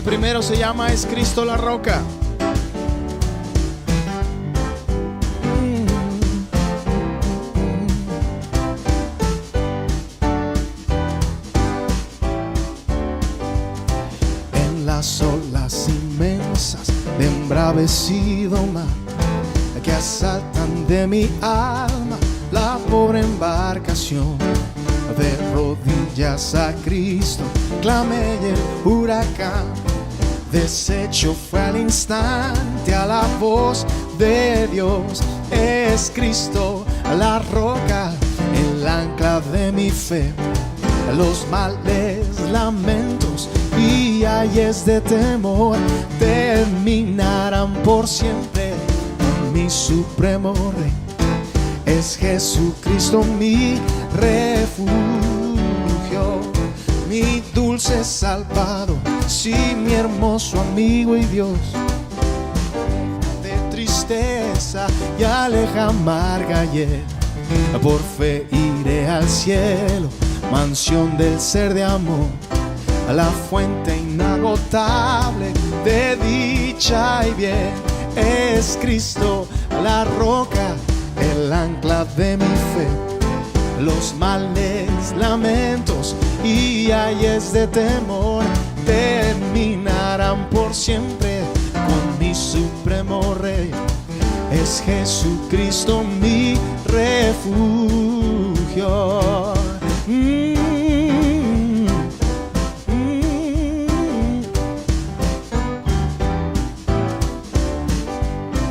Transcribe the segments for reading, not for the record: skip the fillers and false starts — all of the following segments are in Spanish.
Este primero se llama Es Cristo la roca. En las olas inmensas de embravecido mar que asaltan de mi alma la pobre embarcación, de rodillas a Cristo clamé y el huracán deshecho fue al instante a la voz de Dios. Es Cristo la roca, el ancla de mi fe. Los males, lamentos y ayes de temor terminarán por siempre con mi supremo Rey. Es Jesucristo mi refugio, mi dulce Salvador, sí, mi hermoso amigo y Dios. De tristeza y aleja amarga ayer, por fe iré al cielo, mansión del ser de amor, a la fuente inagotable de dicha y bien. Es Cristo la roca, el ancla de mi fe. Los males, lamentos y ayes de temor terminarán por siempre con mi supremo Rey. Es Jesucristo mi refugio.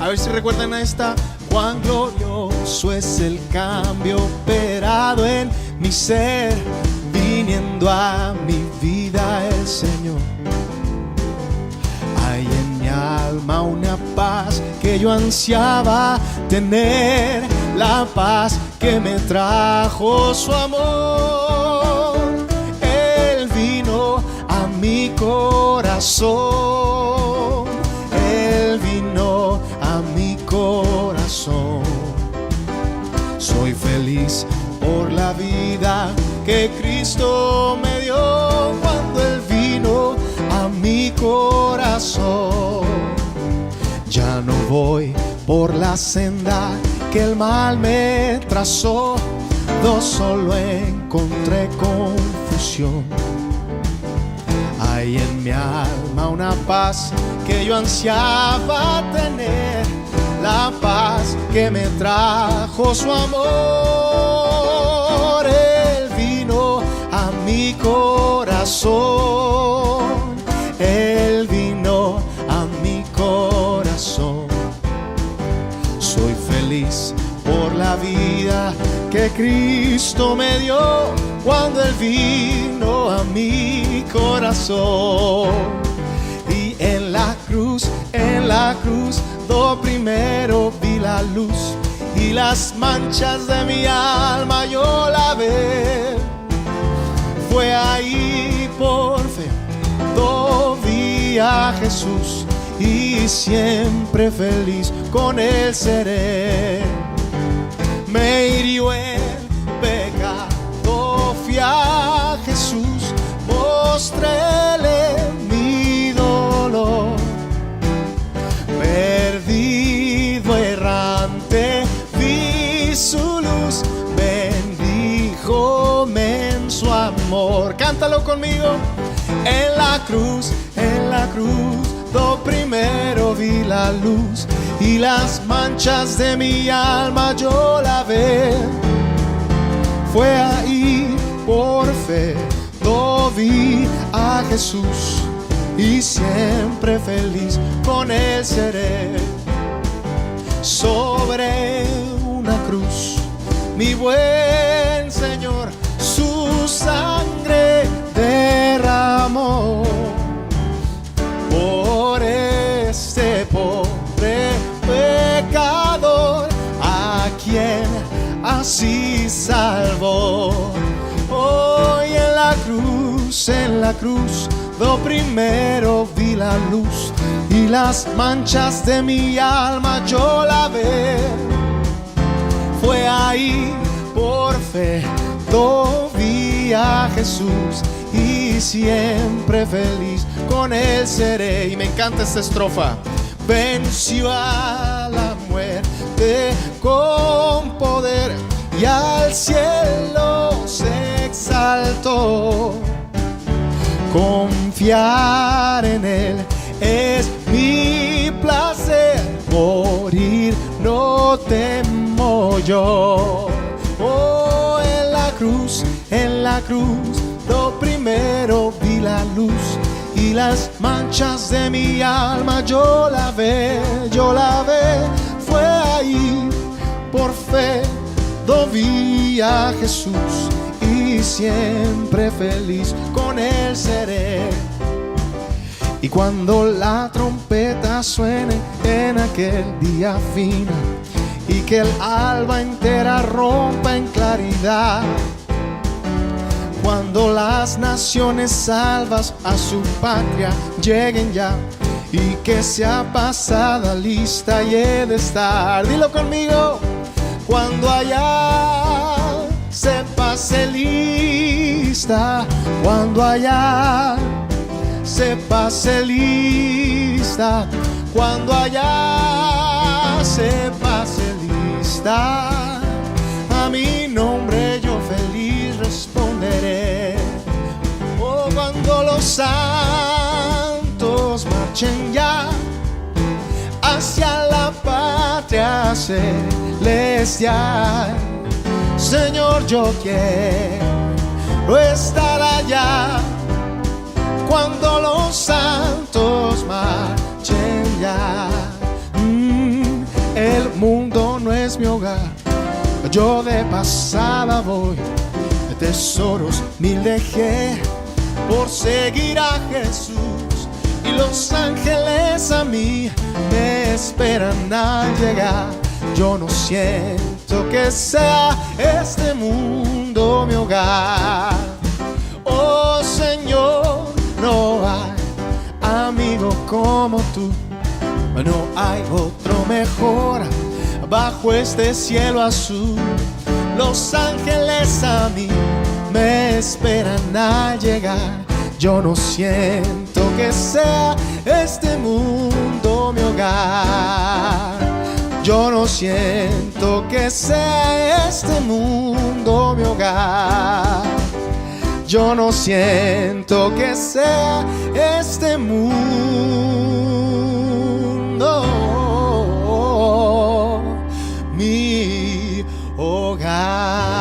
A ver si recuerdan a esta. Cuán glorioso es el cambio operado en mi ser, viniendo a mi vida el Señor. Hay en mi alma una paz que yo ansiaba tener, la paz que me trajo su amor. Él vino a mi corazón, Él vino a mi corazón. Soy feliz por la vida que Cristo me dio cuando Él vino a mi corazón. Ya no voy por la senda que el mal me trazó, no solo encontré confusión. Hay en mi alma una paz que yo ansiaba tener, la paz que me trajo su amor. Él vino a mi corazón, Él vino a mi corazón. Soy feliz por la vida que Cristo me dio cuando Él vino a mi corazón. Y en la cruz, do primero vi la luz y las manchas de mi alma yo la ve. Fue ahí por fe, do vi a Jesús y siempre feliz con Él seré. Me hirió el pecado, fui a Jesús, mostréle mi dolor. Perdido, errante, vi su luz, bendíjome en su amor. Cántalo conmigo. En la cruz, do primero vi la luz y las manchas de mi alma yo la ve. Fue ahí por fe, do vi a Jesús y siempre feliz con Él seré. Sobre una cruz, mi buen Señor, su sangre derramó por este pobre pecador, a quien así salvó. Hoy en la cruz, do primero vi la luz y las manchas de mi alma yo la ve. Fue ahí por fe, do vi a Jesús y siempre feliz. Con Él seré. Y me encanta esta estrofa. Venció a la muerte con poder y al cielo se exaltó. Confiar en Él es mi placer, morir no temo yo. Oh, en la cruz, lo primero vi la luz y las manchas de mi alma yo la ve, fue ahí por fe, lo vi a Jesús y siempre feliz con Él seré. Y cuando la trompeta suene en aquel día final y que el alba entera rompa en claridad, cuando las naciones salvas a su patria lleguen ya y que sea pasada lista y he de estar, dilo conmigo, cuando allá se pase lista, cuando allá se pase lista, cuando allá se pase lista, a mi nombre yo feliz responderé. Oh, cuando los santos marchen ya hacia la patria celestial, Señor, yo quiero estar allá. Cuando los santos marchen ya, el mundo no es mi hogar, yo de pasada voy, tesoros mil dejé por seguir a Jesús, y los ángeles a mí me esperan al llegar. Yo no siento que sea este mundo mi hogar. Oh Señor, no hay amigo como tú, no hay otro mejor bajo este cielo azul. Los ángeles a mí me esperan al llegar. Yo no siento que sea este mundo mi hogar. Yo no siento que sea este mundo mi hogar. Yo no siento que sea este mundo mi hogar.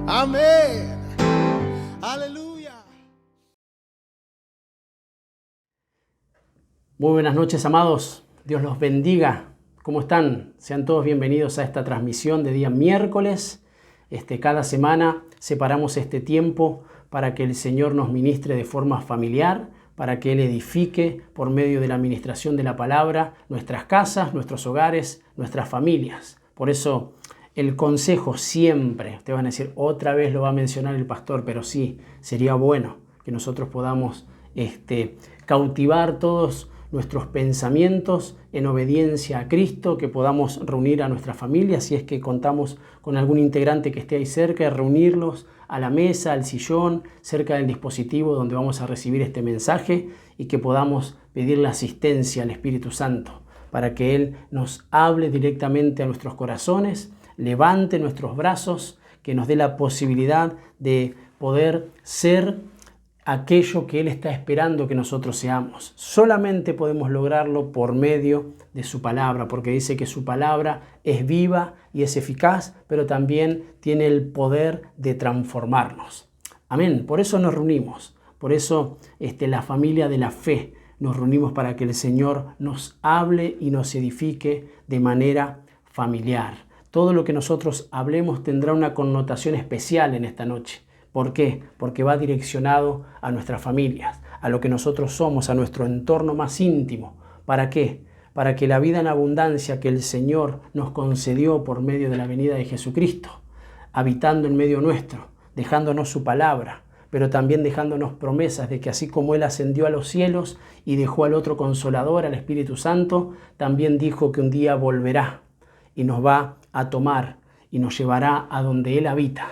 Amén. Aleluya. Muy buenas noches, amados. Dios los bendiga. ¿Cómo están? Sean todos bienvenidos a esta transmisión de día miércoles. Cada semana separamos este tiempo para que el Señor nos ministre de forma familiar, para que Él edifique por medio de la administración de la palabra nuestras casas, nuestros hogares, nuestras familias. Por eso el consejo siempre, ustedes van a decir, otra vez lo va a mencionar el pastor, pero sí, sería bueno que nosotros podamos cautivar todos nuestros pensamientos en obediencia a Cristo, que podamos reunir a nuestra familia, si es que contamos con algún integrante que esté ahí cerca, reunirlos a la mesa, al sillón, cerca del dispositivo donde vamos a recibir este mensaje, y que podamos pedir la asistencia al Espíritu Santo para que Él nos hable directamente a nuestros corazones, levante nuestros brazos, que nos dé la posibilidad de poder ser aquello que Él está esperando que nosotros seamos. Solamente podemos lograrlo por medio de su palabra, porque dice que su palabra es viva y es eficaz, pero también tiene el poder de transformarnos. Amén. Por eso nos reunimos. Por eso la familia de la fe nos reunimos, para que el Señor nos hable y nos edifique de manera familiar. Todo lo que nosotros hablemos tendrá una connotación especial en esta noche. ¿Por qué? Porque va direccionado a nuestras familias, a lo que nosotros somos, a nuestro entorno más íntimo. ¿Para qué? Para que la vida en abundancia que el Señor nos concedió por medio de la venida de Jesucristo, habitando en medio nuestro, dejándonos su palabra, pero también dejándonos promesas de que así como Él ascendió a los cielos y dejó al otro Consolador, al Espíritu Santo, también dijo que un día volverá y nos va a tomar y nos llevará a donde Él habita.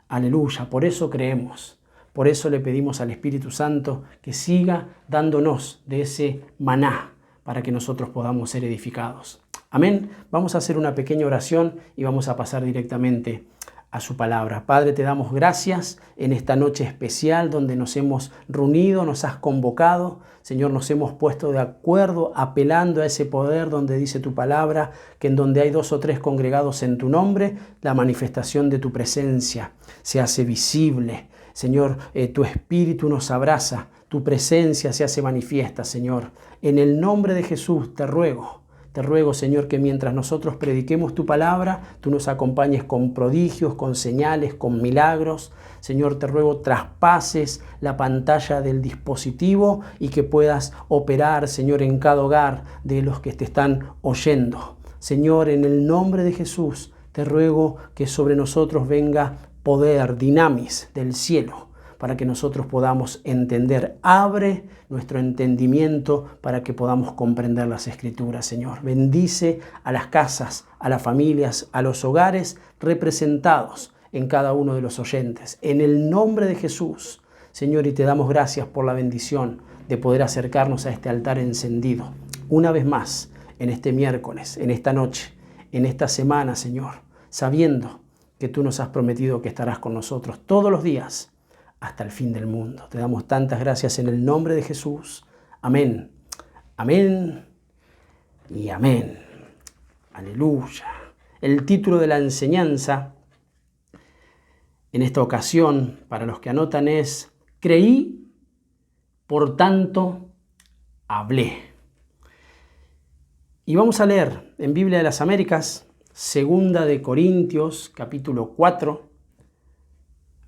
Aleluya, por eso creemos. Por eso le pedimos al Espíritu Santo que siga dándonos de ese maná para que nosotros podamos ser edificados. Amén. Vamos a hacer una pequeña oración y vamos a pasar directamente a su palabra. Padre, te damos gracias en esta noche especial donde nos hemos reunido, nos has convocado. Señor, nos hemos puesto de acuerdo apelando a ese poder donde dice tu palabra, que en donde hay 2 o 3 congregados en tu nombre, la manifestación de tu presencia se hace visible. Señor, tu Espíritu nos abraza, tu presencia se hace manifiesta, Señor. En el nombre de Jesús te ruego, Señor, que mientras nosotros prediquemos tu palabra, tú nos acompañes con prodigios, con señales, con milagros. Señor, te ruego traspases la pantalla del dispositivo y que puedas operar, Señor, en cada hogar de los que te están oyendo. Señor, en el nombre de Jesús, te ruego que sobre nosotros venga poder, dinamis del cielo, para que nosotros podamos entender. Abre nuestro entendimiento para que podamos comprender las Escrituras, Señor. Bendice a las casas, a las familias, a los hogares representados en cada uno de los oyentes. En el nombre de Jesús, Señor, y te damos gracias por la bendición de poder acercarnos a este altar encendido. Una vez más, en este miércoles, en esta noche, en esta semana, Señor, sabiendo que tú nos has prometido que estarás con nosotros todos los días hasta el fin del mundo. Te damos tantas gracias en el nombre de Jesús. Amén. Amén y amén. Aleluya. El título de la enseñanza en esta ocasión, para los que anotan, es Creí, por tanto, hablé. Y vamos a leer en Biblia de las Américas, 2 de Corintios, capítulo 4,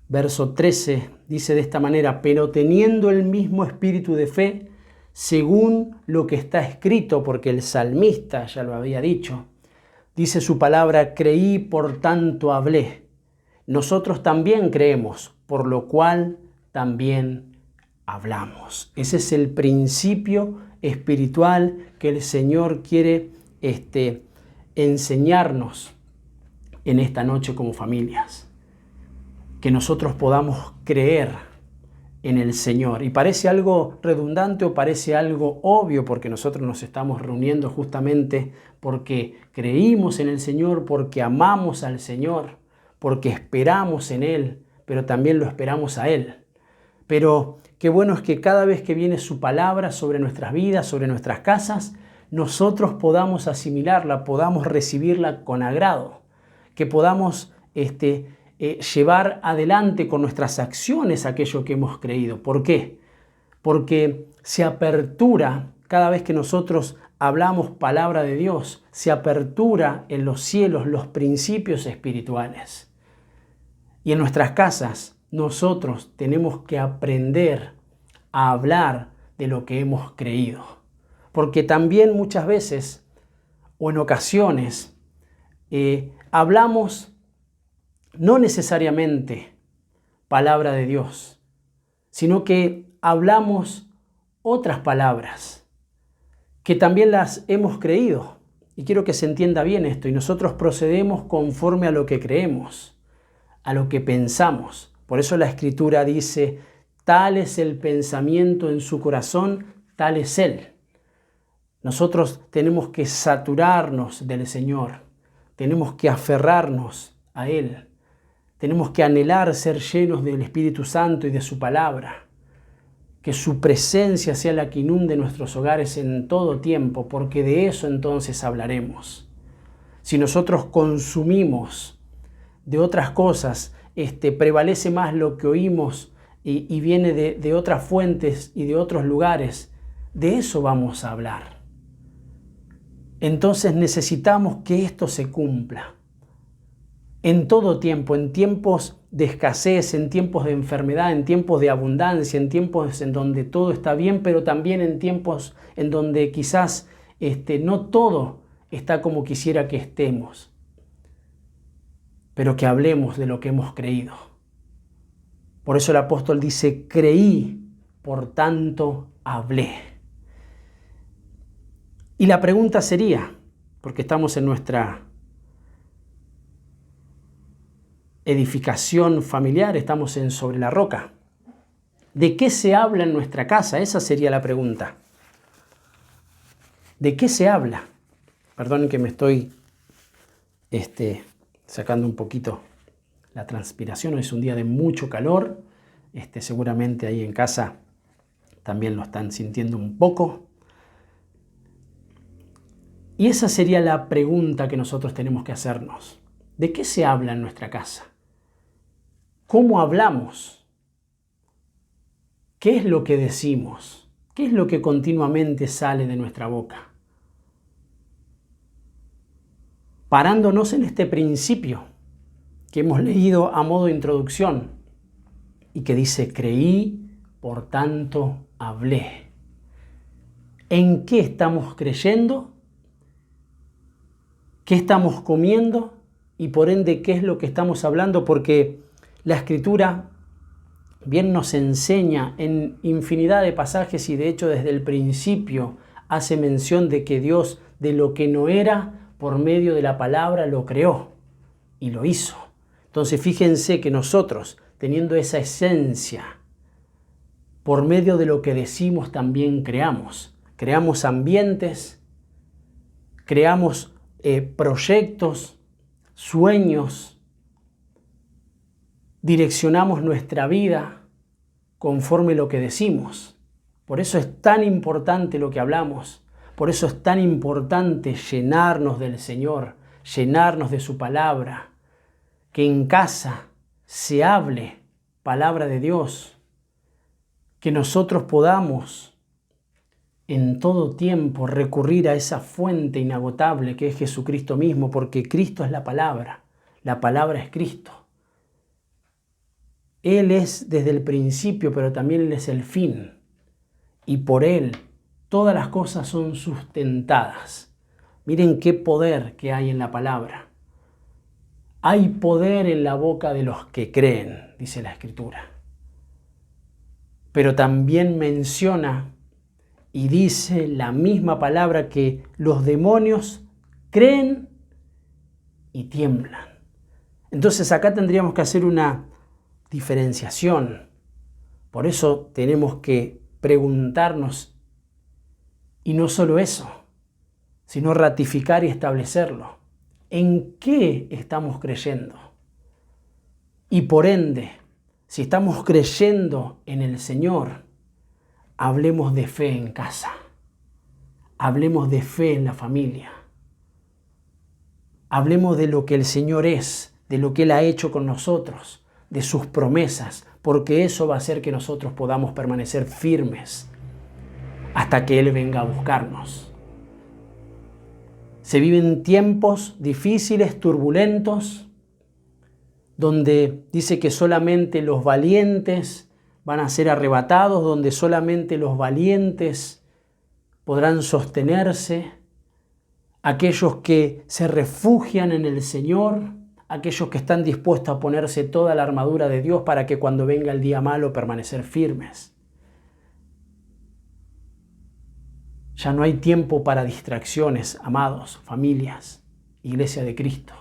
verso 13, dice de esta manera: pero teniendo el mismo espíritu de fe, según lo que está escrito, porque el salmista ya lo había dicho, dice su palabra: creí, por tanto hablé. Nosotros también creemos, por lo cual también hablamos. Ese es el principio espiritual que el Señor quiere enseñarnos en esta noche como familias. Que nosotros podamos creer en el Señor. Y parece algo redundante o parece algo obvio, porque nosotros nos estamos reuniendo justamente porque creímos en el Señor, porque amamos al Señor, porque esperamos en Él, pero también lo esperamos a Él. Pero qué bueno es que cada vez que viene su palabra sobre nuestras vidas, sobre nuestras casas, nosotros podamos asimilarla, podamos recibirla con agrado, que podamos llevar adelante con nuestras acciones aquello que hemos creído. ¿Por qué? Porque se apertura, cada vez que nosotros hablamos palabra de Dios, se apertura en los cielos los principios espirituales. Y en nuestras casas nosotros tenemos que aprender a hablar de lo que hemos creído. Porque también muchas veces o en ocasiones hablamos no necesariamente palabra de Dios, sino que hablamos otras palabras que también las hemos creído. Y quiero que se entienda bien esto. Y nosotros procedemos conforme a lo que creemos, a lo que pensamos. Por eso la Escritura dice: tal es el pensamiento en su corazón, tal es él. Nosotros tenemos que saturarnos del Señor, tenemos que aferrarnos a Él, tenemos que anhelar ser llenos del Espíritu Santo y de su palabra, que su presencia sea la que inunde nuestros hogares en todo tiempo, porque de eso entonces hablaremos. Si nosotros consumimos de otras cosas, prevalece más lo que oímos y viene de otras fuentes y de otros lugares, de eso vamos a hablar. Entonces necesitamos que esto se cumpla en todo tiempo, en tiempos de escasez, en tiempos de enfermedad, en tiempos de abundancia, en tiempos en donde todo está bien, pero también en tiempos en donde quizás no todo está como quisiera que estemos, pero que hablemos de lo que hemos creído. Por eso el apóstol dice: creí, por tanto hablé. Y la pregunta sería, porque estamos en nuestra edificación familiar, estamos sobre la roca. ¿De qué se habla en nuestra casa? Esa sería la pregunta. ¿De qué se habla? Perdonen que me estoy sacando un poquito la transpiración. Hoy es un día de mucho calor. Seguramente ahí en casa también lo están sintiendo un poco. Y esa sería la pregunta que nosotros tenemos que hacernos. ¿De qué se habla en nuestra casa? ¿Cómo hablamos? ¿Qué es lo que decimos? ¿Qué es lo que continuamente sale de nuestra boca? Parándonos en este principio que hemos leído a modo de introducción y que dice, creí, por tanto hablé. ¿En qué estamos creyendo? ¿Qué estamos comiendo? Y por ende, ¿qué es lo que estamos hablando? Porque la Escritura bien nos enseña en infinidad de pasajes y de hecho desde el principio hace mención de que Dios de lo que no era, por medio de la palabra lo creó y lo hizo. Entonces fíjense que nosotros, teniendo esa esencia, por medio de lo que decimos también creamos. Creamos ambientes, creamos proyectos, sueños, direccionamos nuestra vida conforme lo que decimos. Por eso es tan importante lo que hablamos, por eso es tan importante llenarnos del Señor, llenarnos de su palabra, que en casa se hable palabra de Dios, que nosotros podamos en todo tiempo recurrir a esa fuente inagotable que es Jesucristo mismo, porque Cristo es la palabra es Cristo. Él es desde el principio, pero también Él es el fin. Y por Él todas las cosas son sustentadas. Miren qué poder que hay en la palabra. Hay poder en la boca de los que creen, dice la Escritura. Pero también menciona y dice la misma palabra que los demonios creen y tiemblan. Entonces acá tendríamos que hacer una diferenciación. Por eso tenemos que preguntarnos, y no solo eso, sino ratificar y establecerlo. ¿En qué estamos creyendo? Y por ende, si estamos creyendo en el Señor, hablemos de fe en casa, hablemos de fe en la familia, hablemos de lo que el Señor es, de lo que Él ha hecho con nosotros, de sus promesas, porque eso va a hacer que nosotros podamos permanecer firmes hasta que Él venga a buscarnos. Se viven tiempos difíciles, turbulentos, donde dice que solamente los valientes van a ser arrebatados, donde solamente los valientes podrán sostenerse, aquellos que se refugian en el Señor, aquellos que están dispuestos a ponerse toda la armadura de Dios para que cuando venga el día malo permanecer firmes. Ya no hay tiempo para distracciones, amados, familias, Iglesia de Cristo.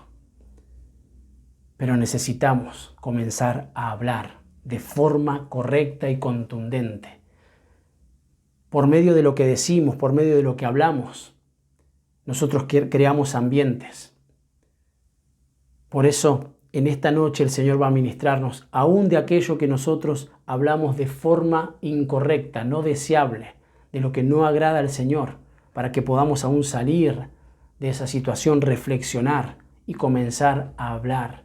Pero necesitamos comenzar a hablar de forma correcta y contundente. Por medio de lo que decimos, por medio de lo que hablamos, nosotros creamos ambientes. Por eso, en esta noche el Señor va a ministrarnos aún de aquello que nosotros hablamos de forma incorrecta, no deseable, de lo que no agrada al Señor, para que podamos aún salir de esa situación, reflexionar y comenzar a hablar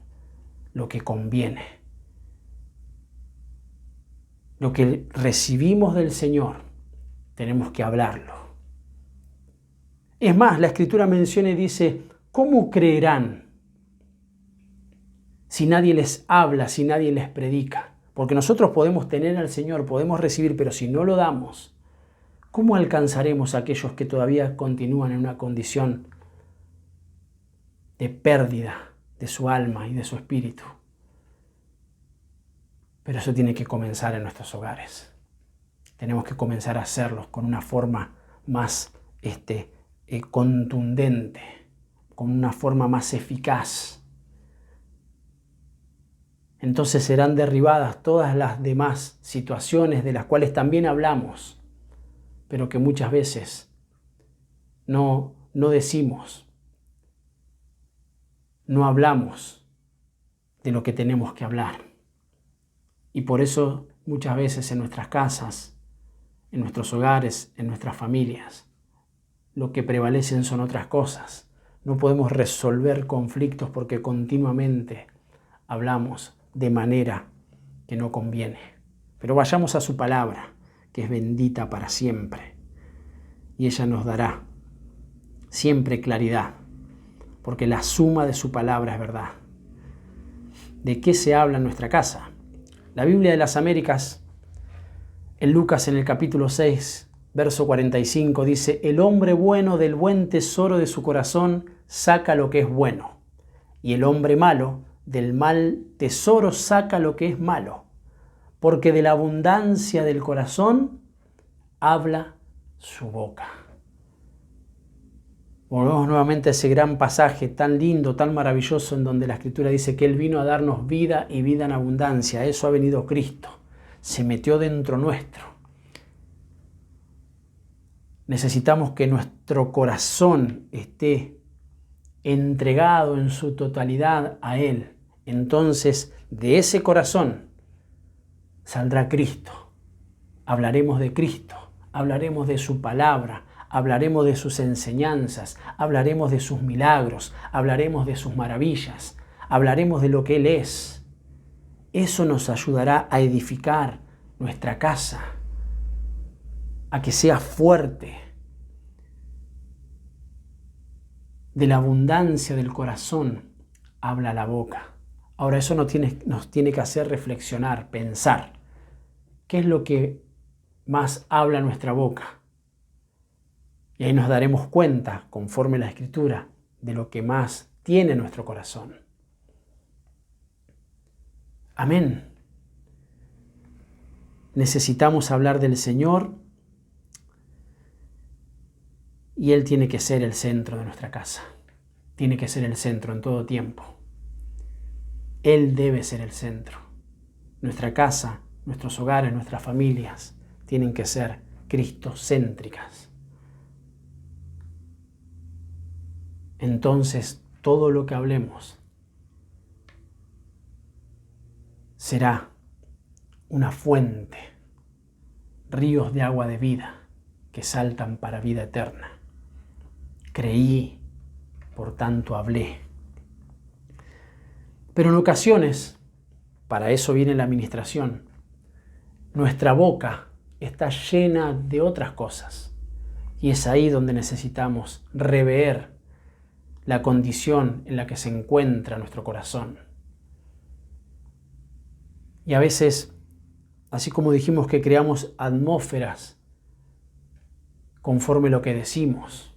lo que conviene. Lo que recibimos del Señor, tenemos que hablarlo. Es más, la Escritura menciona y dice, ¿cómo creerán si nadie les habla, si nadie les predica? Porque nosotros podemos tener al Señor, podemos recibir, pero si no lo damos, ¿cómo alcanzaremos a aquellos que todavía continúan en una condición de pérdida de su alma y de su espíritu? Pero eso tiene que comenzar en nuestros hogares. Tenemos que comenzar a hacerlo con una forma más contundente, con una forma más eficaz. entonces serán derribadas todas las demás situaciones de las cuales también hablamos, pero que muchas veces no decimos, no hablamos de lo que tenemos que hablar. Y por eso muchas veces en nuestras casas, en nuestros hogares, en nuestras familias, lo que prevalecen son otras cosas. No podemos resolver conflictos porque continuamente hablamos de manera que no conviene. Pero vayamos a su palabra, que es bendita para siempre. Y ella nos dará siempre claridad, porque la suma de su palabra es verdad. ¿De qué se habla en nuestra casa? La Biblia de las Américas, en Lucas en el capítulo 6, verso 45, dice: el hombre bueno del buen tesoro de su corazón saca lo que es bueno, y el hombre malo del mal tesoro saca lo que es malo, porque de la abundancia del corazón habla su boca. Volvemos nuevamente a ese gran pasaje tan lindo, tan maravilloso, en donde la Escritura dice que Él vino a darnos vida y vida en abundancia. Eso ha venido Cristo, se metió dentro nuestro. Necesitamos que nuestro corazón esté entregado en su totalidad a Él. Entonces, de ese corazón saldrá Cristo. Hablaremos de Cristo, hablaremos de su palabra, hablaremos de sus enseñanzas, hablaremos de sus milagros, hablaremos de sus maravillas, hablaremos de lo que Él es. Eso nos ayudará a edificar nuestra casa, a que sea fuerte. De la abundancia del corazón habla la boca. Ahora, eso nos tiene que hacer reflexionar, pensar. ¿Qué es lo que más habla nuestra boca? Y ahí nos daremos cuenta, conforme a la Escritura, de lo que más tiene nuestro corazón. Amén. Necesitamos hablar del Señor y Él tiene que ser el centro de nuestra casa. Tiene que ser el centro en todo tiempo. Él debe ser el centro. Nuestra casa, nuestros hogares, nuestras familias tienen que ser cristocéntricas. Entonces, todo lo que hablemos será una fuente, ríos de agua de vida que saltan para vida eterna. Creí, por tanto hablé. Pero en ocasiones, para eso viene la administración, nuestra boca está llena de otras cosas. Y es ahí donde necesitamos rever la condición en la que se encuentra nuestro corazón. Y a veces, así como dijimos que creamos atmósferas conforme lo que decimos,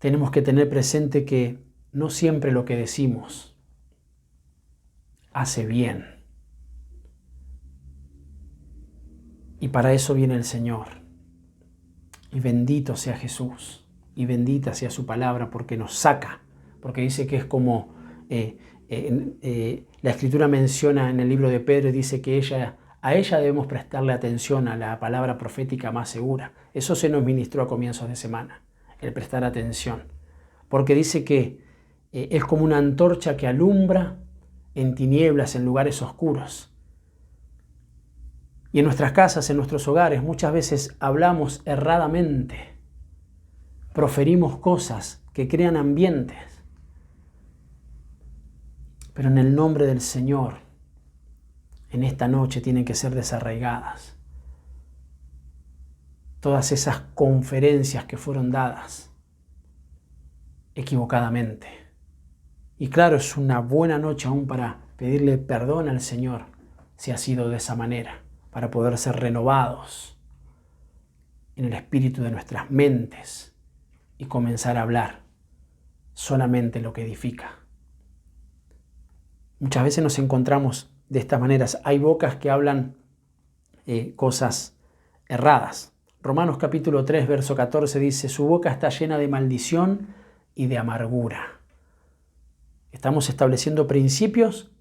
tenemos que tener presente que no siempre lo que decimos hace bien. Y para eso viene el Señor. Y bendito sea Jesús, y bendita sea su palabra, porque nos saca, porque dice que es como la Escritura menciona en el libro de Pedro, y dice que a ella debemos prestarle atención, a la palabra profética más segura. Eso se nos ministró a comienzos de semana, el prestar atención, porque dice que es como una antorcha que alumbra en tinieblas, en lugares oscuros. Y en nuestras casas, en nuestros hogares, muchas veces hablamos erradamente, proferimos cosas que crean ambientes. Pero en el nombre del Señor, en esta noche tienen que ser desarraigadas todas esas conferencias que fueron dadas equivocadamente. Y claro, es una buena noche aún para pedirle perdón al Señor si ha sido de esa manera, para poder ser renovados en el espíritu de nuestras mentes y comenzar a hablar solamente lo que edifica. Muchas veces nos encontramos de estas maneras. Hay bocas que hablan cosas erradas. Romanos capítulo 3, verso 14 dice: su boca está llena de maldición y de amargura. Estamos estableciendo principios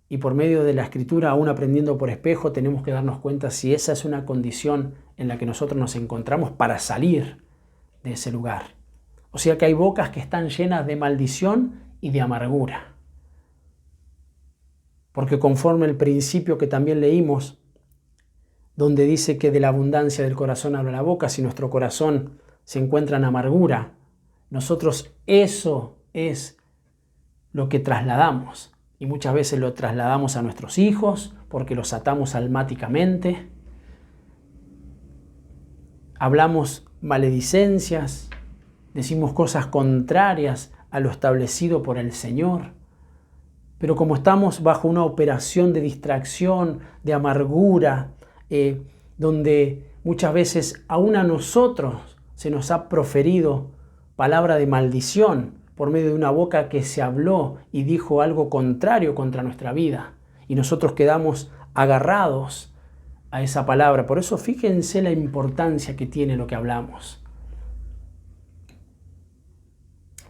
y por medio de la Escritura, aún aprendiendo por espejo, tenemos que darnos cuenta si esa es una condición en la que nosotros nos encontramos para salir de ese lugar. O sea que hay bocas que están llenas de maldición y de amargura. Porque conforme el principio que también leímos, donde dice que de la abundancia del corazón habla la boca, si nuestro corazón se encuentra en amargura, nosotros eso es lo que trasladamos. Y muchas veces lo trasladamos a nuestros hijos porque los atamos almáticamente. Hablamos maledicencias, decimos cosas contrarias a lo establecido por el Señor. Pero como estamos bajo una operación de distracción, de amargura, donde muchas veces aún a nosotros se nos ha proferido palabra de maldición por medio de una boca que se habló y dijo algo contrario contra nuestra vida, y nosotros quedamos agarrados a esa palabra. Por eso fíjense la importancia que tiene lo que hablamos.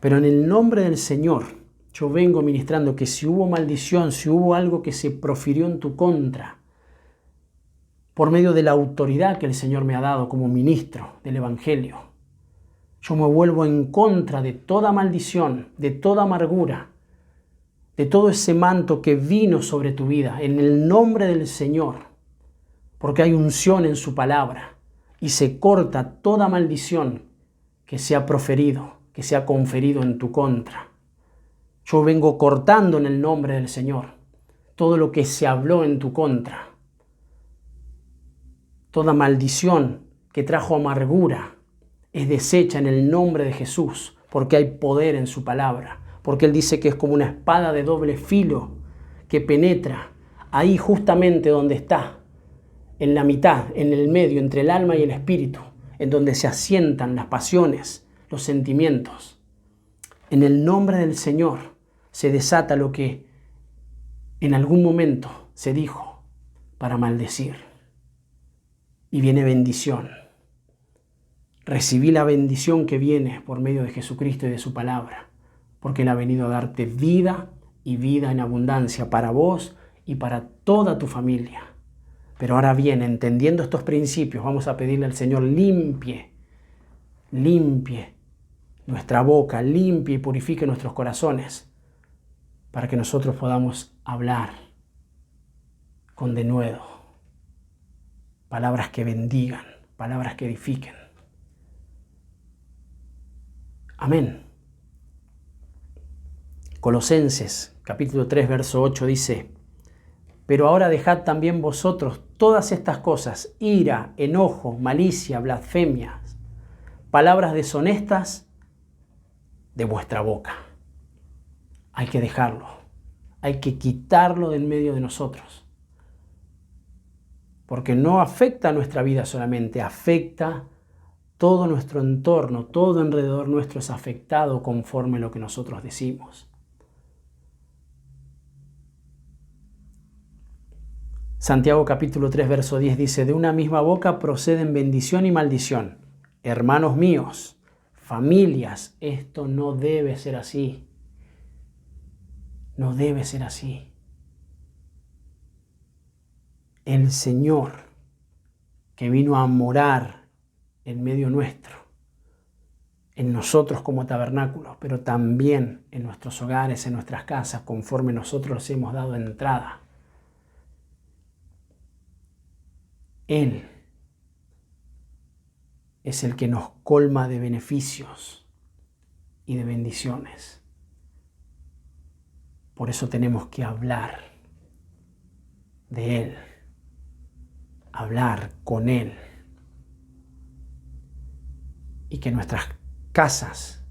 Pero en el nombre del Señor, yo vengo ministrando que si hubo maldición, si hubo algo que se profirió en tu contra, por medio de la autoridad que el Señor me ha dado como ministro del Evangelio, yo me vuelvo en contra de toda maldición, de toda amargura, de todo ese manto que vino sobre tu vida, en el nombre del Señor, porque hay unción en su palabra y se corta toda maldición que se ha proferido, que se ha conferido en tu contra. Yo vengo cortando en el nombre del Señor todo lo que se habló en tu contra, toda maldición que trajo amargura es deshecha en el nombre de Jesús, porque hay poder en su palabra, porque Él dice que es como una espada de doble filo que penetra ahí justamente donde está, en la mitad, en el medio, entre el alma y el espíritu, en donde se asientan las pasiones, los sentimientos. En el nombre del Señor se desata lo que en algún momento se dijo para maldecir. Y viene bendición. Recibí la bendición que viene por medio de Jesucristo y de su palabra, porque Él ha venido a darte vida y vida en abundancia para vos y para toda tu familia. Pero ahora bien, entendiendo estos principios, vamos a pedirle al Señor limpie nuestra boca, limpie y purifique nuestros corazones, para que nosotros podamos hablar con denuedo, palabras que bendigan, palabras que edifiquen. Amén. Colosenses capítulo 3, verso 8 dice: pero ahora dejad también vosotros todas estas cosas, ira, enojo, malicia, blasfemias, palabras deshonestas de vuestra boca. Hay que dejarlo, hay que quitarlo del medio de nosotros, porque no afecta a nuestra vida solamente, afecta todo nuestro entorno, todo alrededor nuestro es afectado conforme a lo que nosotros decimos. Santiago capítulo 3, verso 10 dice: de una misma boca proceden bendición y maldición. Hermanos míos, familias, esto no debe ser así. No debe ser así. El Señor, que vino a morar en medio nuestro, en nosotros como tabernáculo, pero también en nuestros hogares, en nuestras casas, conforme nosotros les hemos dado entrada. Él es el que nos colma de beneficios y de bendiciones. Por eso tenemos que hablar de Él, hablar con Él, y que nuestras casas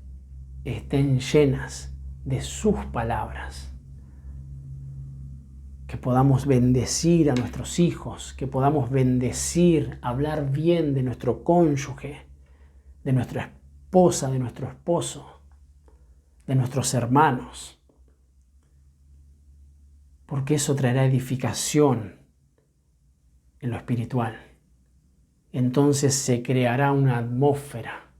estén llenas de sus palabras. Que podamos bendecir a nuestros hijos, que podamos bendecir, hablar bien de nuestro cónyuge, de nuestra esposa, de nuestro esposo, de nuestros hermanos. Porque eso traerá edificación en lo espiritual. Entonces se creará una atmósfera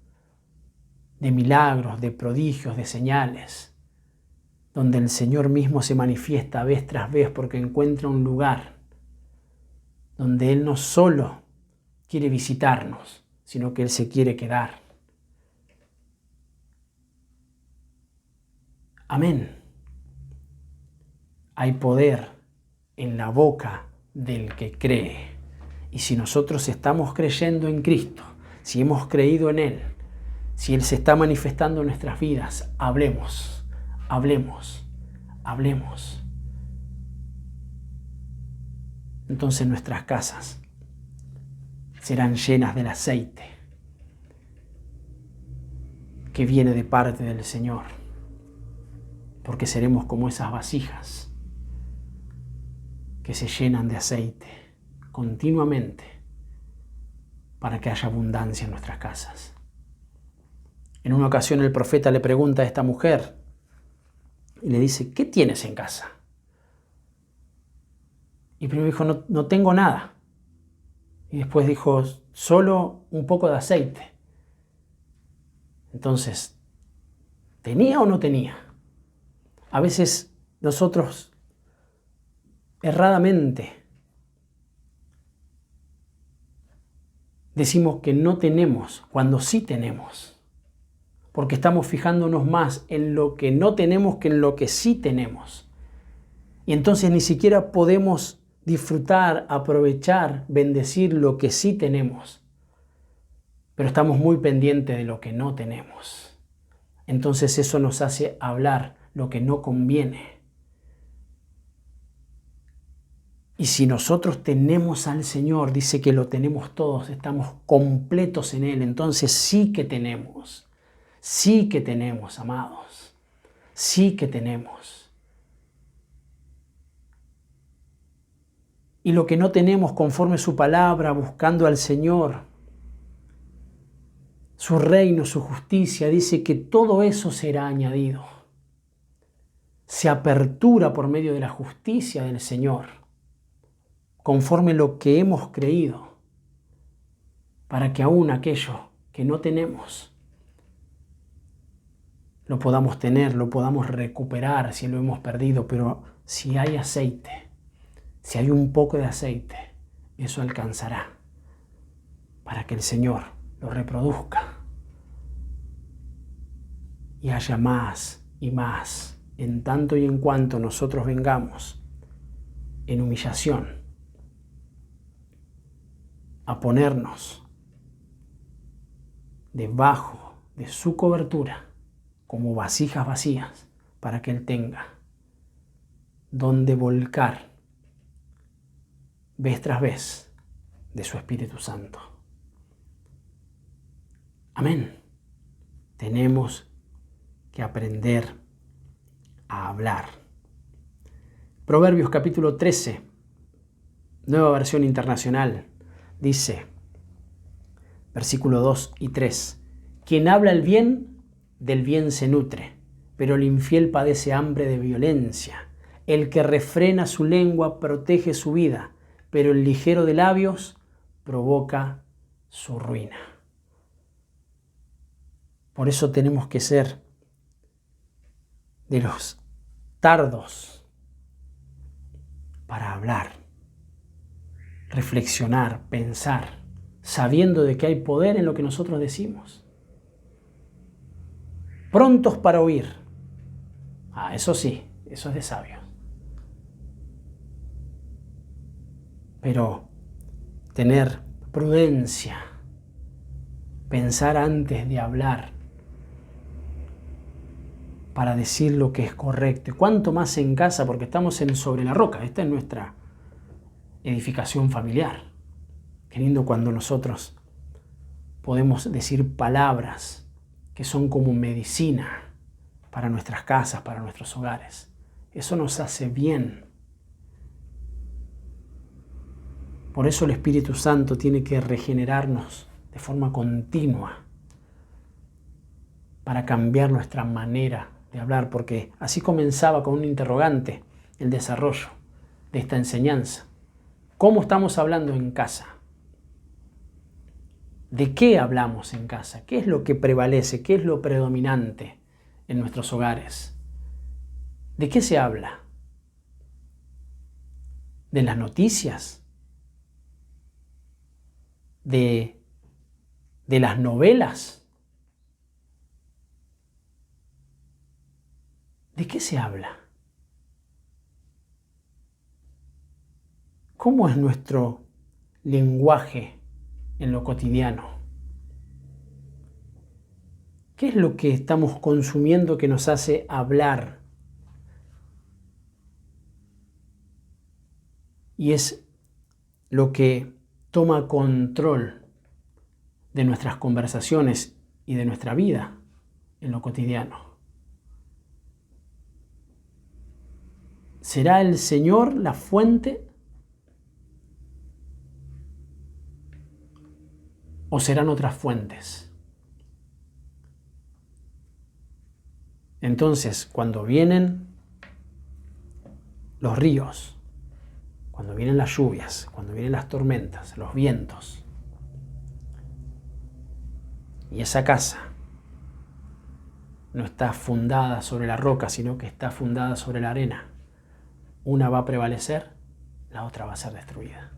de milagros, de prodigios, de señales, donde el Señor mismo se manifiesta vez tras vez porque encuentra un lugar donde Él no solo quiere visitarnos, sino que Él se quiere quedar. Amén. Hay poder en la boca del que cree. Y si nosotros estamos creyendo en Cristo, si hemos creído en Él, si Él se está manifestando en nuestras vidas, hablemos, hablemos, hablemos. Entonces nuestras casas serán llenas del aceite que viene de parte del Señor, porque seremos como esas vasijas que se llenan de aceite continuamente para que haya abundancia en nuestras casas. En una ocasión el profeta le pregunta a esta mujer y le dice, ¿qué tienes en casa? Y primero dijo, no tengo nada. Y después dijo, solo un poco de aceite. Entonces, ¿tenía o no tenía? A veces nosotros erradamente decimos que no tenemos cuando sí tenemos, porque estamos fijándonos más en lo que no tenemos que en lo que sí tenemos. Y entonces ni siquiera podemos disfrutar, aprovechar, bendecir lo que sí tenemos, pero estamos muy pendientes de lo que no tenemos. Entonces eso nos hace hablar lo que no conviene. Y si nosotros tenemos al Señor, dice que lo tenemos todos, estamos completos en Él, entonces sí que tenemos, amados, sí que tenemos. Y lo que no tenemos conforme su palabra, buscando al Señor, su reino, su justicia, dice que todo eso será añadido. Se apertura por medio de la justicia del Señor, conforme lo que hemos creído, para que aún aquello que no tenemos, lo podamos tener, lo podamos recuperar si lo hemos perdido. Pero si hay aceite, si hay un poco de aceite, eso alcanzará para que el Señor lo reproduzca y haya más y más, en tanto y en cuanto nosotros vengamos en humillación a ponernos debajo de su cobertura como vasijas vacías para que Él tenga donde volcar vez tras vez de su Espíritu Santo. Amén. Tenemos que aprender a hablar. Proverbios capítulo 13, nueva versión internacional, dice, versículo 2 y 3, quien habla el bien, del bien se nutre, pero el infiel padece hambre de violencia. El que refrena su lengua protege su vida, pero el ligero de labios provoca su ruina. Por eso tenemos que ser de los tardos para hablar, reflexionar, pensar, sabiendo de que hay poder en lo que nosotros decimos. Prontos para oír. Eso sí, eso es de sabios. Pero tener prudencia, pensar antes de hablar, para decir lo que es correcto. Y cuánto más en casa, porque estamos sobre la roca. Esta es nuestra edificación familiar. Qué lindo cuando nosotros podemos decir palabras que son como medicina para nuestras casas, para nuestros hogares. Eso nos hace bien. Por eso el Espíritu Santo tiene que regenerarnos de forma continua para cambiar nuestra manera de hablar, porque así comenzaba con un interrogante el desarrollo de esta enseñanza. ¿Cómo estamos hablando en casa? ¿De qué hablamos en casa? ¿Qué es lo que prevalece? ¿Qué es lo predominante en nuestros hogares? ¿De qué se habla? ¿De las noticias? ¿De las novelas? ¿De qué se habla? ¿Cómo es nuestro lenguaje en lo cotidiano? ¿Qué es lo que estamos consumiendo que nos hace hablar? Y es lo que toma control de nuestras conversaciones y de nuestra vida en lo cotidiano. ¿Será el Señor la fuente? ¿O serán otras fuentes? Entonces, cuando vienen los ríos, cuando vienen las lluvias, cuando vienen las tormentas, los vientos, y esa casa no está fundada sobre la roca, sino que está fundada sobre la arena, una va a prevalecer, la otra va a ser destruida.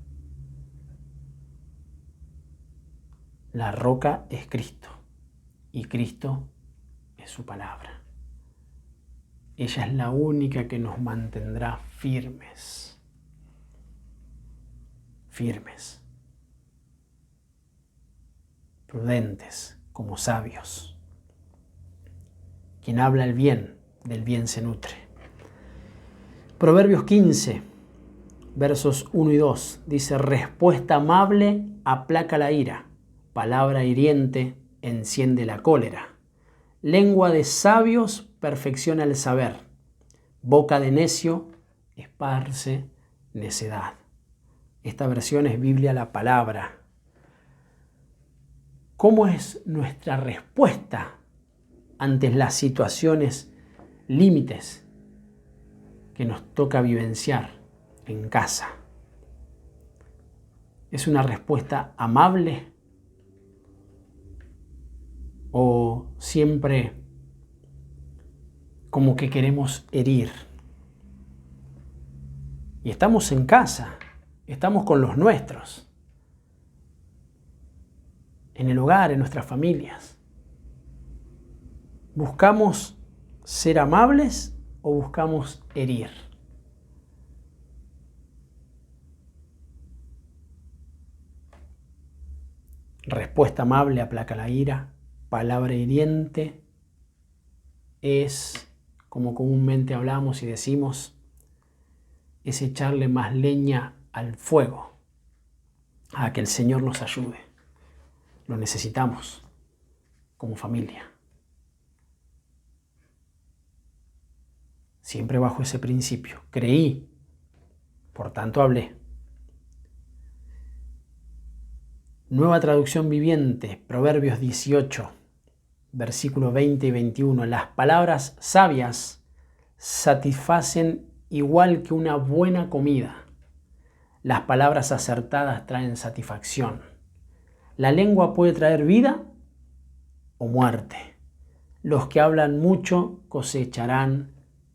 La roca es Cristo y Cristo es su palabra. Ella es la única que nos mantendrá firmes. Firmes. Prudentes, como sabios. Quien habla el bien, del bien se nutre. Proverbios 15, versos 1 y 2, dice: respuesta amable aplaca la ira, palabra hiriente enciende la cólera. Lengua de sabios perfecciona el saber, boca de necio esparce necedad. Esta versión es Biblia la palabra. ¿Cómo es nuestra respuesta ante las situaciones límites que nos toca vivenciar en casa? ¿Es una respuesta amable? ¿O siempre como que queremos herir? Y estamos en casa, estamos con los nuestros, en el hogar, en nuestras familias. ¿Buscamos ser amables o buscamos herir? Respuesta amable aplaca la ira. Palabra hiriente es, como comúnmente hablamos y decimos, es echarle más leña al fuego, a que el Señor nos ayude. Lo necesitamos como familia. Siempre bajo ese principio. Creí, por tanto hablé. Nueva traducción viviente, Proverbios 18, versículos 20 y 21. Las palabras sabias satisfacen igual que una buena comida. Las palabras acertadas traen satisfacción. La lengua puede traer vida o muerte. Los que hablan mucho cosecharán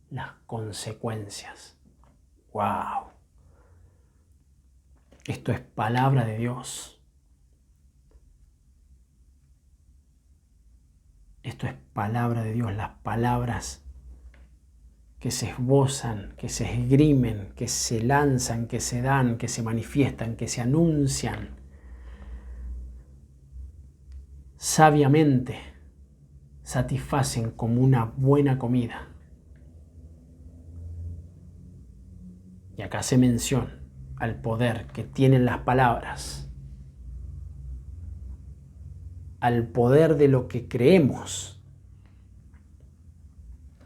las consecuencias. ¡Wow! Esto es palabra de Dios. Esto es palabra de Dios, las palabras que se esbozan, que se esgrimen, que se lanzan, que se dan, que se manifiestan, que se anuncian sabiamente, satisfacen como una buena comida. Y acá se menciona al poder que tienen las palabras, al poder de lo que creemos,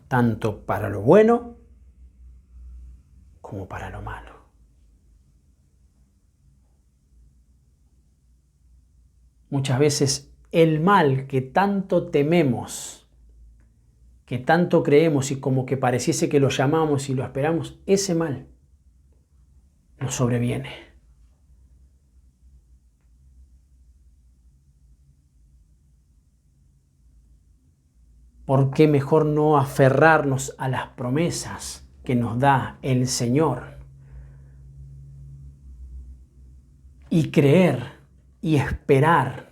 tanto para lo bueno como para lo malo. Muchas veces el mal que tanto tememos, que tanto creemos y como que pareciese que lo llamamos y lo esperamos, ese mal nos sobreviene. ¿por qué mejor no aferrarnos a las promesas que nos da el Señor y creer y esperar?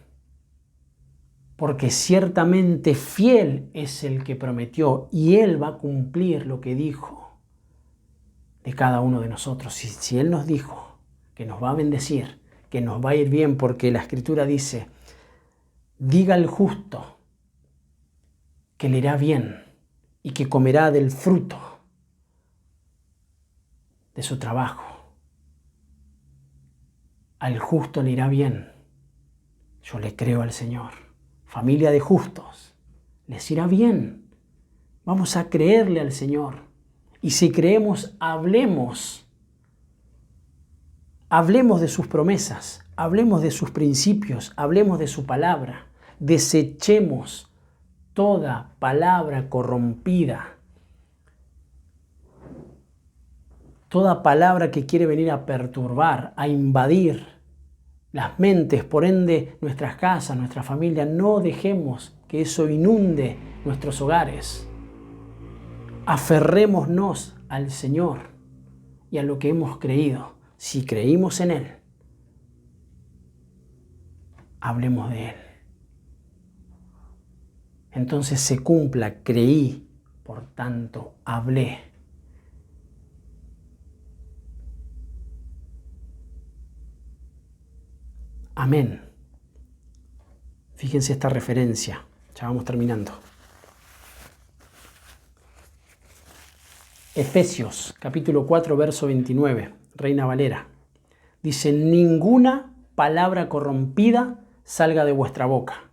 Porque ciertamente fiel es el que prometió y Él va a cumplir lo que dijo de cada uno de nosotros. Si Él nos dijo que nos va a bendecir, que nos va a ir bien, porque la Escritura dice, diga el justo que le irá bien y que comerá del fruto de su trabajo. Al justo le irá bien. Yo le creo al Señor. Familia de justos, les irá bien. Vamos a creerle al Señor. Y si creemos, hablemos. Hablemos de sus promesas, hablemos de sus principios, hablemos de su palabra. Desechemos toda palabra corrompida, toda palabra que quiere venir a perturbar, a invadir las mentes, por ende nuestras casas, nuestra familia. No dejemos que eso inunde nuestros hogares. Aferrémonos al Señor y a lo que hemos creído. Si creímos en Él, hablemos de Él. Entonces se cumpla, creí, por tanto hablé. Amén. Fíjense esta referencia. Ya vamos terminando. Efesios, capítulo 4, verso 29, Reina Valera. Dice, ninguna palabra corrompida salga de vuestra boca,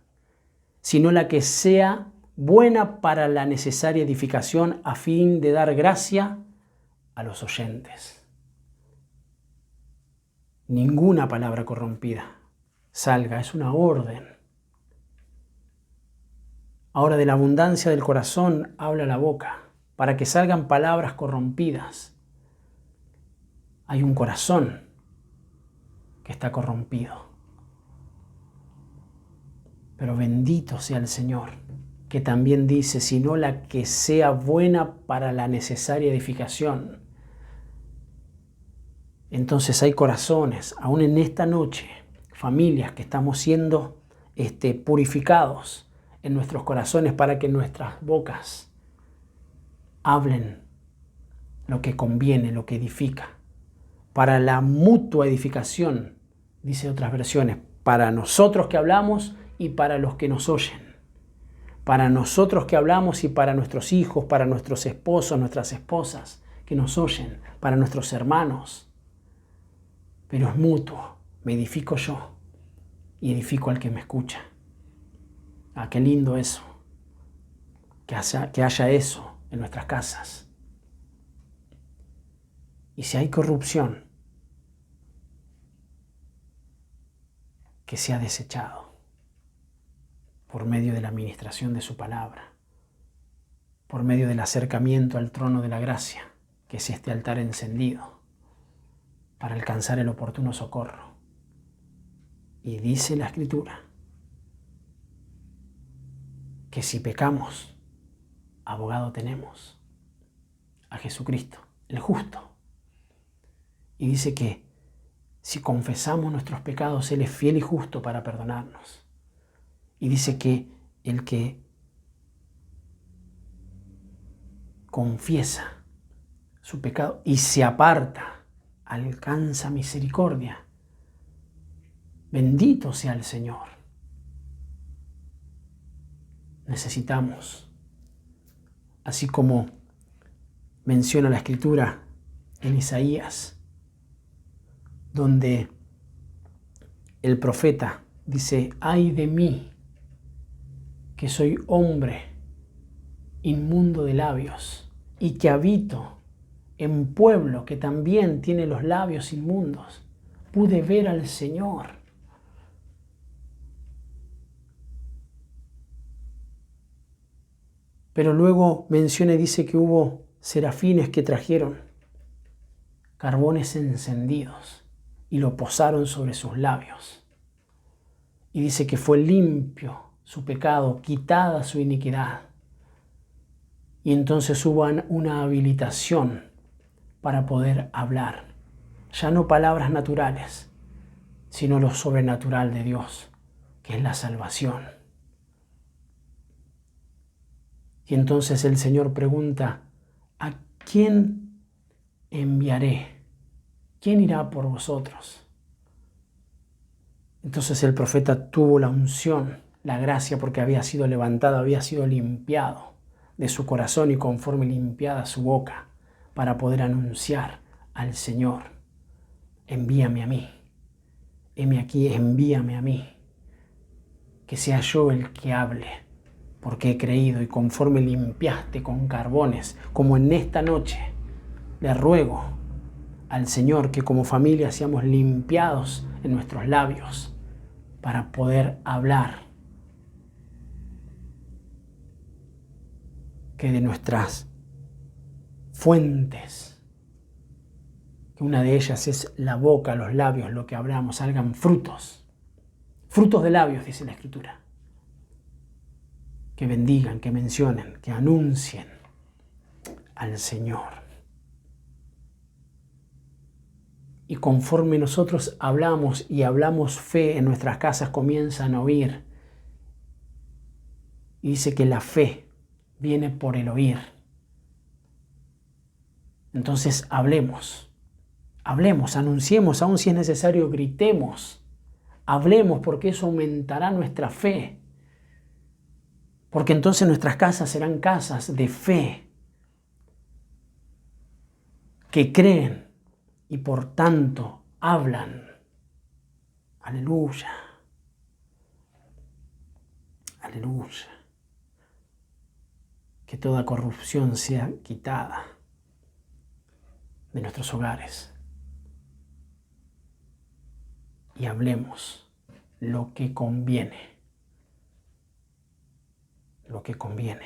sino la que sea buena para la necesaria edificación a fin de dar gracia a los oyentes. Ninguna palabra corrompida salga, es una orden. Ahora de la abundancia del corazón habla la boca, para que salgan palabras corrompidas. Hay un corazón que está corrompido. Pero bendito sea el Señor, que también dice, sino la que sea buena para la necesaria edificación. Entonces hay corazones, aún en esta noche, familias que estamos siendo purificados en nuestros corazones para que nuestras bocas hablen lo que conviene, lo que edifica. Para la mutua edificación, dice otras versiones, para nosotros que hablamos y para los que nos oyen. Para nosotros que hablamos y para nuestros hijos, para nuestros esposos, nuestras esposas que nos oyen, para nuestros hermanos. Pero es mutuo, me edifico yo y edifico al que me escucha. Ah, qué lindo eso, que haya eso en nuestras casas. Y si hay corrupción, que sea desechado por medio de la administración de su palabra, por medio del acercamiento al trono de la gracia, que es este altar encendido, para alcanzar el oportuno socorro. Y dice la Escritura que si pecamos, abogado tenemos a Jesucristo, el justo. Y dice que si confesamos nuestros pecados, Él es fiel y justo para perdonarnos. Y dice que el que confiesa su pecado y se aparta, alcanza misericordia. Bendito sea el Señor. Necesitamos, así como menciona la Escritura en Isaías, donde el profeta dice, ay de mí, que soy hombre inmundo de labios y que habito en pueblo que también tiene los labios inmundos. Pude ver al Señor. Pero luego menciona y dice que hubo serafines que trajeron carbones encendidos y lo posaron sobre sus labios. Y dice que fue limpio su pecado, quitada su iniquidad. Y entonces hubo una habilitación para poder hablar. Ya no palabras naturales, sino lo sobrenatural de Dios, que es la salvación. Y entonces el Señor pregunta, ¿a quién enviaré? ¿Quién irá por vosotros? Entonces el profeta tuvo la unción, la gracia, porque había sido levantado, había sido limpiado de su corazón y conforme limpiada su boca, para poder anunciar al Señor, envíame a mí, heme aquí, envíame a mí, que sea yo el que hable, porque he creído y conforme limpiaste con carbones, como en esta noche, le ruego al Señor que como familia seamos limpiados en nuestros labios para poder hablar, que de nuestras fuentes, que una de ellas es la boca, los labios, lo que hablamos, salgan frutos de labios, dice la Escritura, que bendigan, que mencionen, que anuncien al Señor. Y conforme nosotros hablamos y hablamos fe en nuestras casas, comienzan a oír. Y dice que la fe viene por el oír. Entonces hablemos, anunciemos, aun si es necesario, gritemos, hablemos, porque eso aumentará nuestra fe. Porque entonces nuestras casas serán casas de fe, que creen y por tanto hablan. Aleluya. Aleluya. Que toda corrupción sea quitada de nuestros hogares. Y hablemos lo que conviene. Lo que conviene.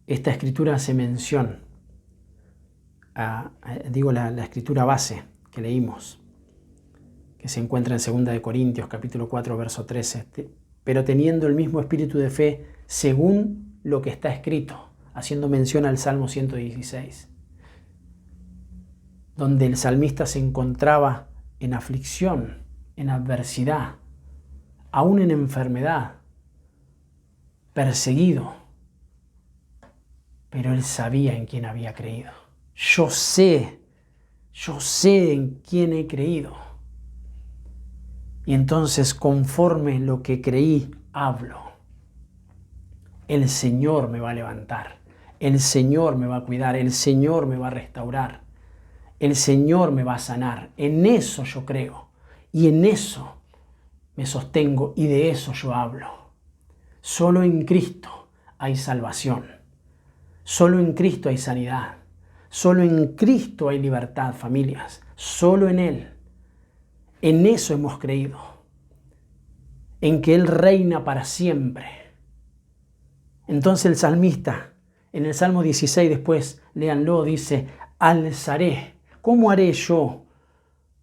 Esta escritura hace mención la escritura base que leímos, que se encuentra en 2 Corintios capítulo 4 verso 13, pero teniendo el mismo espíritu de fe según lo que está escrito, haciendo mención al Salmo 116, donde el salmista se encontraba en aflicción, en adversidad, aún en enfermedad, perseguido, pero él sabía en quién había creído. Yo sé en quién he creído. Y entonces, conforme lo que creí, hablo. El Señor me va a levantar. El Señor me va a cuidar. El Señor me va a restaurar. El Señor me va a sanar. En eso yo creo. Y en eso me sostengo y de eso yo hablo. Solo en Cristo hay salvación. Solo en Cristo hay sanidad. Solo en Cristo hay libertad, familias. Solo en Él. En eso hemos creído. En que Él reina para siempre. Entonces el salmista, en el Salmo 16, después, léanlo, dice, alzaré. ¿Cómo haré yo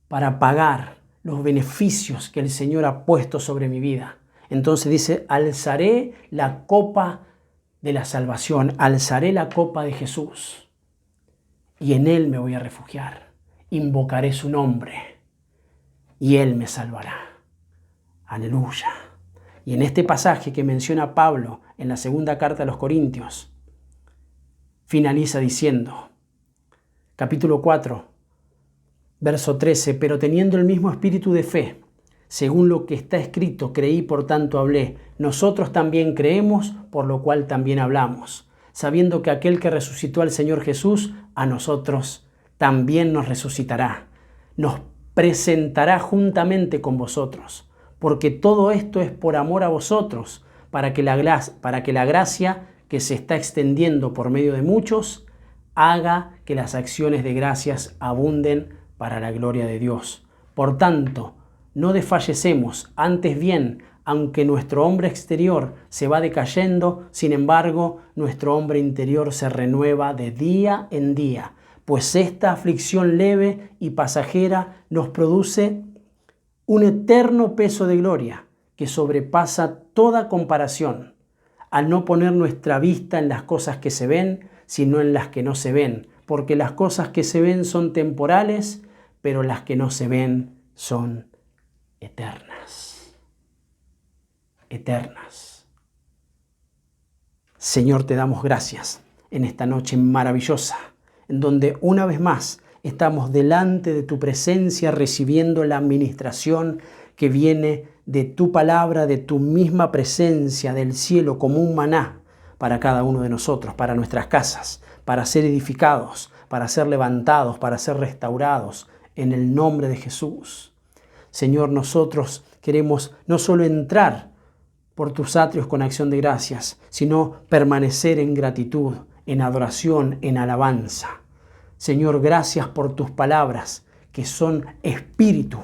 para pagar los beneficios que el Señor ha puesto sobre mi vida? Entonces dice, alzaré la copa de la salvación. Alzaré la copa de Jesús. Y en Él me voy a refugiar. Invocaré su nombre. Y Él me salvará. Aleluya. Y en este pasaje que menciona Pablo en la segunda carta a los Corintios, finaliza diciendo, capítulo 4, verso 13, pero teniendo el mismo espíritu de fe, según lo que está escrito, creí, por tanto hablé. Nosotros también creemos, por lo cual también hablamos, sabiendo que aquel que resucitó al Señor Jesús, a nosotros también nos resucitará, nos presentará juntamente con vosotros, porque todo esto es por amor a vosotros, para que la gracia que se está extendiendo por medio de muchos haga que las acciones de gracias abunden para la gloria de Dios. Por tanto, no desfallecemos, antes bien, aunque nuestro hombre exterior se va decayendo, sin embargo, nuestro hombre interior se renueva de día en día, pues esta aflicción leve y pasajera nos produce un eterno peso de gloria que sobrepasa toda comparación al no poner nuestra vista en las cosas que se ven, sino en las que no se ven, porque las cosas que se ven son temporales, pero las que no se ven son eternas. Eternas. Señor, te damos gracias en esta noche maravillosa, en donde una vez más estamos delante de tu presencia recibiendo la administración que viene de tu palabra, de tu misma presencia del cielo como un maná para cada uno de nosotros, para nuestras casas, para ser edificados, para ser levantados, para ser restaurados en el nombre de Jesús. Señor, nosotros queremos no solo entrar por tus atrios con acción de gracias, sino permanecer en gratitud, en adoración, en alabanza. Señor, gracias por tus palabras que son espíritu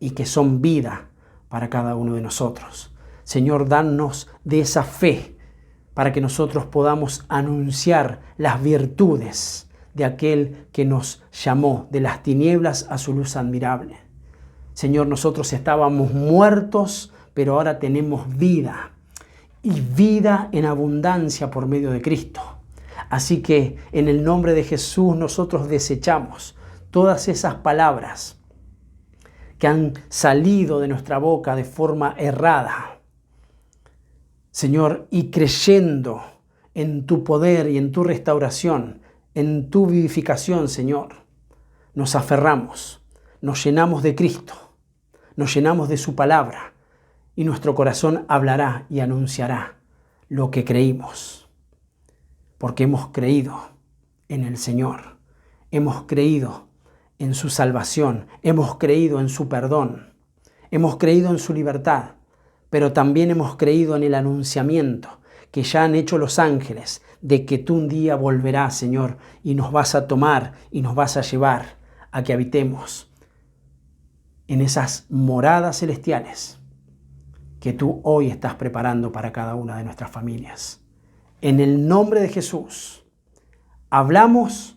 y que son vida para cada uno de nosotros. Señor, danos de esa fe para que nosotros podamos anunciar las virtudes de aquel que nos llamó de las tinieblas a su luz admirable. Señor, nosotros estábamos muertos, pero ahora tenemos vida y vida en abundancia por medio de Cristo. Así que en el nombre de Jesús nosotros desechamos todas esas palabras que han salido de nuestra boca de forma errada. Señor, y creyendo en tu poder y en tu restauración, en tu vivificación, Señor, nos aferramos, nos llenamos de Cristo, nos llenamos de su palabra y nuestro corazón hablará y anunciará lo que creímos. Porque hemos creído en el Señor, hemos creído en su salvación, hemos creído en su perdón, hemos creído en su libertad, pero también hemos creído en el anunciamiento que ya han hecho los ángeles de que tú un día volverás, Señor, y nos vas a tomar y nos vas a llevar a que habitemos en esas moradas celestiales que tú hoy estás preparando para cada una de nuestras familias. En el nombre de Jesús, hablamos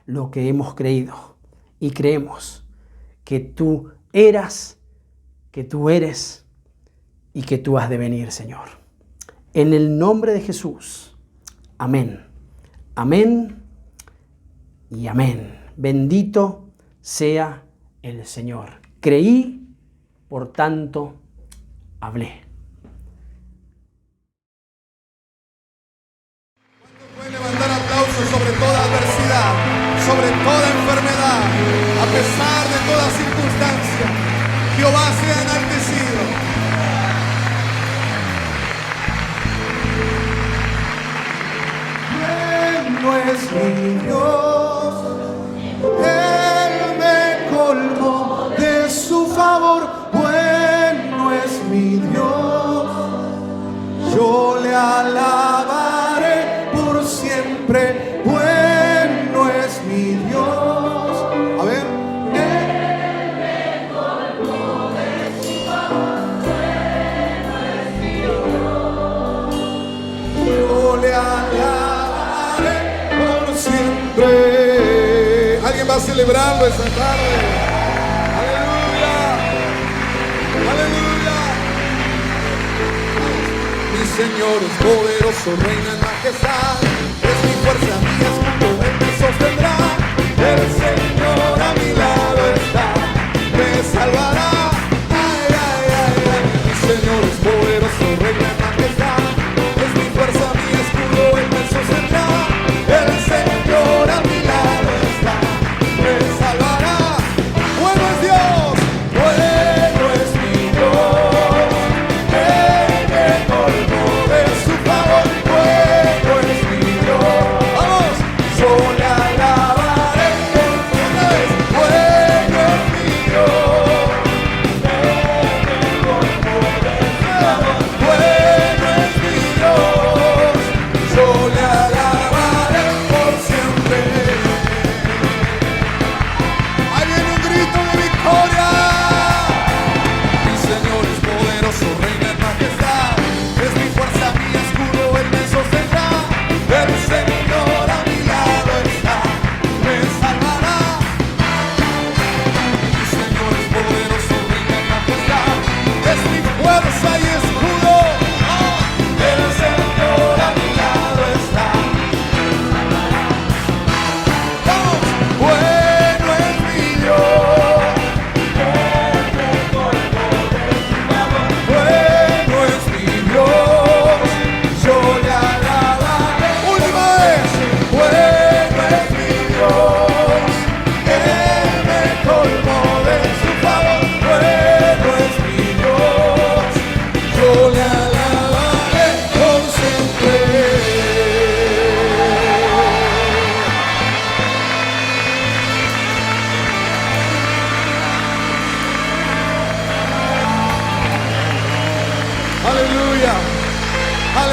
lo que hemos creído y creemos que tú eras, que tú eres y que tú has de venir, Señor. En el nombre de Jesús, amén, amén y amén. Bendito sea el Señor. Creí, por tanto, hablé. Levantar aplausos sobre toda adversidad, sobre toda enfermedad, a pesar de toda circunstancia. Jehová sea enaltecido. Bueno es mi Dios, Él me colmó de su favor. Bueno es mi Dios, yo le alabaré por siempre. Bueno es mi Dios. A ver. Él me colmó de su favor. Bueno es mi Dios, yo le alabaré por siempre. ¿Alguien va celebrando esta tarde? Aleluya. Aleluya. Mi Señor es poderoso, reina en majestad. Es mi fuerza, mi escudo, Él me sostendrá. El Señor a mi lado está, me salvará. Ay, ay, ay, ay. Mi Señor es poderoso, reina en majestad. Es mi fuerza, mi escudo, Él me sostendrá. El Señor a mi lado está, me salvará. Bueno es Dios, bueno es mi Dios. Él me colmó de su favor. Bueno es mi Dios. Vamos, yo le alabaré por una vez. Bueno es mi Dios.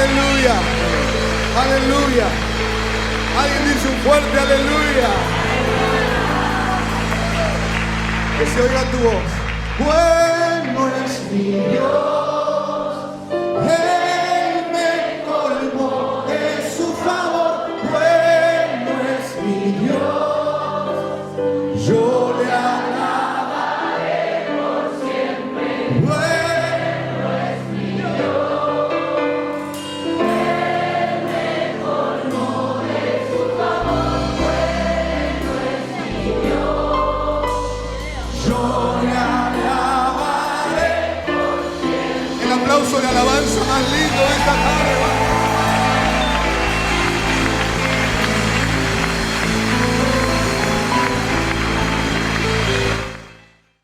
Aleluya. Aleluya. Alguien dice un fuerte aleluya. Que se oiga tu voz. Bueno es mi Dios, Él me colmó de su favor. Bueno es mi Dios, yo le alabaré por siempre. Bueno es mi Dios, Él me colmó de su favor. Bueno es mi Dios, yo le alabaré por siempre. El aplauso de alabanza más lindo de esta tarde.